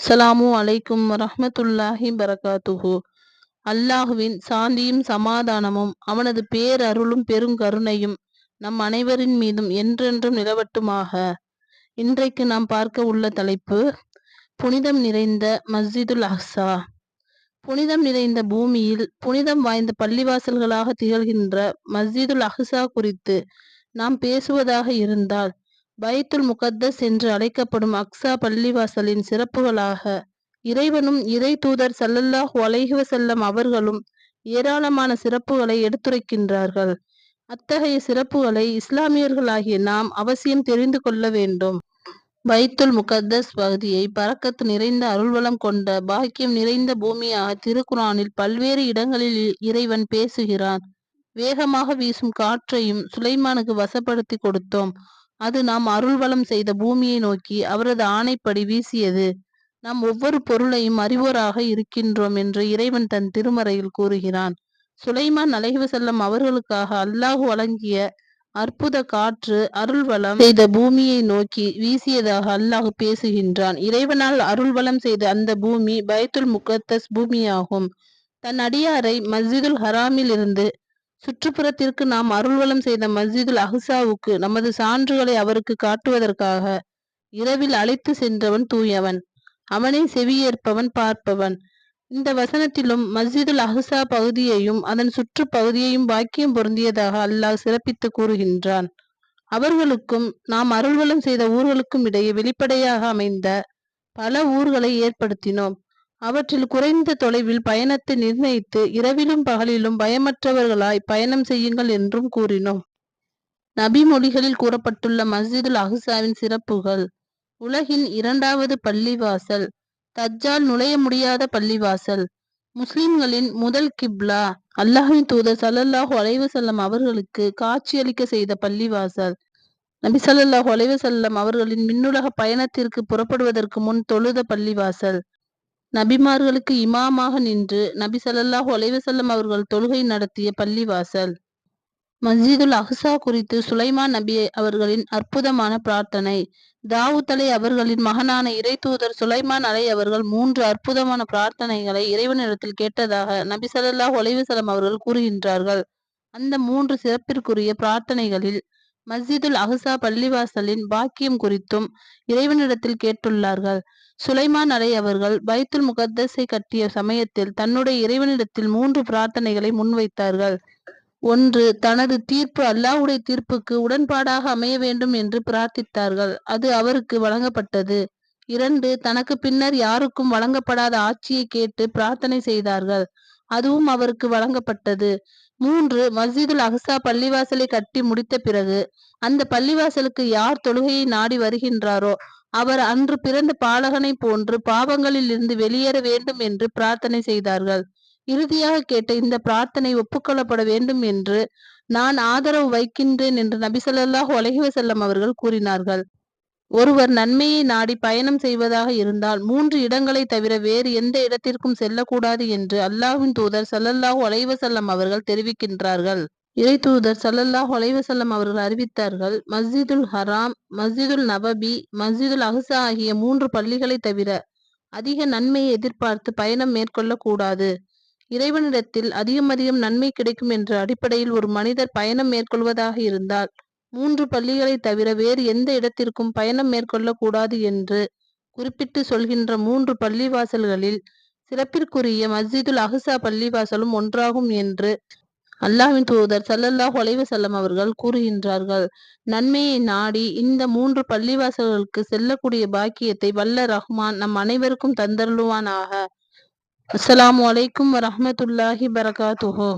அஸ்ஸலாமு அலைக்கும் வரஹ்மத்துல்லாஹி பரகாத்துஹு. அல்லாஹுவின் சாந்தியும் சமாதானமும் அவனது பேரருளும் பெருங்கருணையும் நம் அனைவரின் மீதும் என்றென்றும் நிலவட்டுமாக. இன்றைக்கு நாம் பார்க்க உள்ள தலைப்பு புனிதம் நிறைந்த மஸ்ஜிதுல் அக்ஸா. புனிதம் நிறைந்த பூமியில் புனிதம் வாய்ந்த பள்ளிவாசல்களாக திகழ்கின்ற மஸ்ஜிதுல் அக்ஸா குறித்து நாம் பேசுவதாக இருந்தால், பைத்துல் முகத்தஸ் என்று அழைக்கப்படும் அக்ஸா பள்ளிவாசலின் சிறப்புகளாக இறைவனும் இறை தூதர் ஸல்லல்லாஹு அலைஹி வஸல்லம் அவர்களும் ஏராளமான சிறப்புகளை எடுத்துரைக்கின்றார்கள். அத்தகைய சிறப்புகளை இஸ்லாமியர்களாகிய நாம் அவசியம் தெரிந்து கொள்ள வேண்டும். பைத்துல் முகத்தஸ் பகுதியை பரக்கத் நிறைந்த அருள்வளம் கொண்ட பாக்கியம் நிறைந்த பூமியாக திருக்குரானில் பல்வேறு இடங்களில் இறைவன் பேசுகிறான். வேகமாக வீசும் காற்றையும் சுலைமானுக்கு வசப்படுத்தி கொடுத்தோம். அது நாம் அருள்வளம் செய்த பூமியை நோக்கி அவரது ஆணைப்படி வீசியது. நாம் ஒவ்வொரு பொருளையும் அறிவோராக இருக்கின்றோம் என்று இறைவன் தன் திருமறையில் கூறுகிறான். சுலைமான் அலைஹிவஸல்லம் அவர்களுக்காக அல்லாஹ் வழங்கிய அற்புத காற்று அருள்வளம் செய்த பூமியை நோக்கி வீசியதாக அல்லாஹ் பேசுகின்றான். இறைவனால் அருள்வளம் செய்த அந்த பூமி பைத்துல் முகத்தஸ் பூமியாகும். தன் அடியாரை மஸ்ஜிதுல் ஹராமில் இருந்து சுற்றுப்புறத்திற்கு நாம் அருள்வளம் செய்த மஸ்ஜிதுல் அக்ஸாவுக்கு நமது சான்றுகளை அவருக்கு காட்டுவதற்காக இரவில் அழைத்து சென்றவன் தூயவன். அவனை செவியேற்பவன் பார்ப்பவன். இந்த வசனத்திலும் மஸ்ஜிதுல் அக்ஸா பகுதியையும் அதன் சுற்று பகுதியையும் பாக்கியம் பொருந்தியதாக அல்லாஹ் சிறப்பித்து கூறுகின்றான். அவர்களுக்கும் நாம் அருள்வளம் செய்த ஊர்களுக்கும் இடையே வெளிப்படையாக அமைந்த பல ஊர்களை ஏற்படுத்தினோம். அவற்றில் குறைந்த தொலைவில் பயணத்தை நிர்ணயித்து இரவிலும் பகலிலும் பயமற்றவர்களாய் பயணம் செய்யுங்கள் என்றும் கூறினோம். நபி மொழிகளில் கூறப்பட்டுள்ள மஸ்ஜிதுல் அக்ஸாவின் சிறப்புகள்: உலகின் இரண்டாவது பள்ளிவாசல், தஜ்ஜால் நுழைய முடியாத பள்ளிவாசல், முஸ்லிம்களின் முதல் கிப்லா, அல்லாஹ்வின் தூதர் ஸல்லல்லாஹு அலைஹி வஸல்லம் அவர்களுக்கு காட்சியளிக்க செய்த பள்ளிவாசல், நபி ஸல்லல்லாஹு அலைஹி வஸல்லம் அவர்களின் விண்ணுலக பயணத்திற்கு புறப்படுவதற்கு முன் தொழுத பள்ளிவாசல், நபிமார்களுக்கு இமாமாக நின்று நபி ஸல்லல்லாஹு அலைஹி வஸல்லம் அவர்கள் தொழுகை நடத்திய பள்ளிவாசல். மஸ்ஜிதுல் அக்ஸா குறித்து சுலைமான் நபி அவர்களின் அற்புதமான பிரார்த்தனை. தாவூத் அலை அவர்களின் மகனான இறை தூதர் சுலைமான் அலை அவர்கள் 3 அற்புதமான பிரார்த்தனைகளை இறைவனிடத்தில் கேட்டதாக நபி ஸல்லல்லாஹு அலைஹி வஸல்லம் அவர்கள் கூறுகின்றார்கள். அந்த 3 சிறப்பிற்குரிய பிரார்த்தனைகளில் மஸ்ஜிதுல் அக்ஸா பள்ளிவாசலின் பாக்கியம் குறித்தும் இறைவனிடத்தில் கேட்டுள்ளார்கள். சுலைமான் அலை அவர்கள் பைத்துல் முகத்தஸை கட்டிய சமயத்தில் தன்னுடைய இறைவனிடத்தில் 3 பிரார்த்தனைகளை முன்வைத்தார்கள். 1. தனது தீர்ப்பு அல்லாஹ்வுடைய தீர்ப்புக்கு உடன்பாடாக அமைய வேண்டும் என்று பிரார்த்தித்தார்கள். அது அவருக்கு வழங்கப்பட்டது. 2. தனக்கு பின்னர் யாருக்கும் வழங்கப்படாத ஆட்சியை கேட்டு பிரார்த்தனை செய்தார்கள். அதுவும் அவருக்கு வழங்கப்பட்டது. 3. மஸ்ஜிதுல் அக்ஸா பள்ளிவாசலை கட்டி முடித்த பிறகு அந்த பள்ளிவாசலுக்கு யார் தொழுகையை நாடி வருகின்றாரோ அவர் அன்று பிறந்த பாலகனை போன்று பாவங்களில் இருந்து வெளியேற வேண்டும் என்று பிரார்த்தனை செய்தார்கள். இறுதியாக கேட்ட இந்த பிரார்த்தனை ஒப்புக்கொள்ளப்பட வேண்டும் என்று நான் ஆதரவு வைக்கின்றேன் என்று நபி ஸல்லல்லாஹு அலைஹி வஸல்லம் அவர்கள் கூறினார்கள். ஒருவர் நன்மையை நாடி பயணம் செய்வதாக இருந்தால் 3 இடங்களை தவிர வேறு எந்த இடத்திற்கும் செல்லக்கூடாது என்று அல்லாஹ்வின் தூதர் ஸல்லல்லாஹு அலைஹி வஸல்லம் அவர்கள் தெரிவிக்கின்றார்கள். இறை தூதர் ஸல்லல்லாஹு அலைஹி வஸல்லம் அவர்கள் அறிவித்தார்கள்: மஸ்ஜிதுல் ஹராம், மஸ்ஜிதுல் நபவி, மஸ்ஜிதுல் அக்ஸா ஆகிய 3 பள்ளிகளை தவிர அதிக நன்மையை எதிர்பார்த்து பயணம் மேற்கொள்ள கூடாது. இறைவனிடத்தில் அதிகம் நன்மை கிடைக்கும் என்ற அடிப்படையில் ஒரு மனிதர் பயணம் மேற்கொள்வதாக இருந்தால் 3 பள்ளிகளை தவிர வேறு எந்த இடத்திற்கும் பயணம் மேற்கொள்ள கூடாது என்று குறிப்பிட்டு சொல்கின்ற 3 பள்ளிவாசல்களில் சிறப்பிற்குரிய மஸ்ஜிதுல் அக்ஸா பள்ளிவாசலும் ஒன்றாகும் என்று அல்லாஹ்வின் தூதர் ஸல்லல்லாஹு அலைஹி வஸல்லம் அவர்கள் கூறுகின்றார்கள். நன்மையை நாடி இந்த 3 பள்ளிவாசல்களுக்கு செல்லக்கூடிய பாக்கியத்தை வல்ல ரஹ்மான் நம் அனைவருக்கும் தந்தருளுவானாக. அஸ்ஸலாமு அலைக்கும் வரஹ்மத்துல்லாஹி பரகாத்துஹு.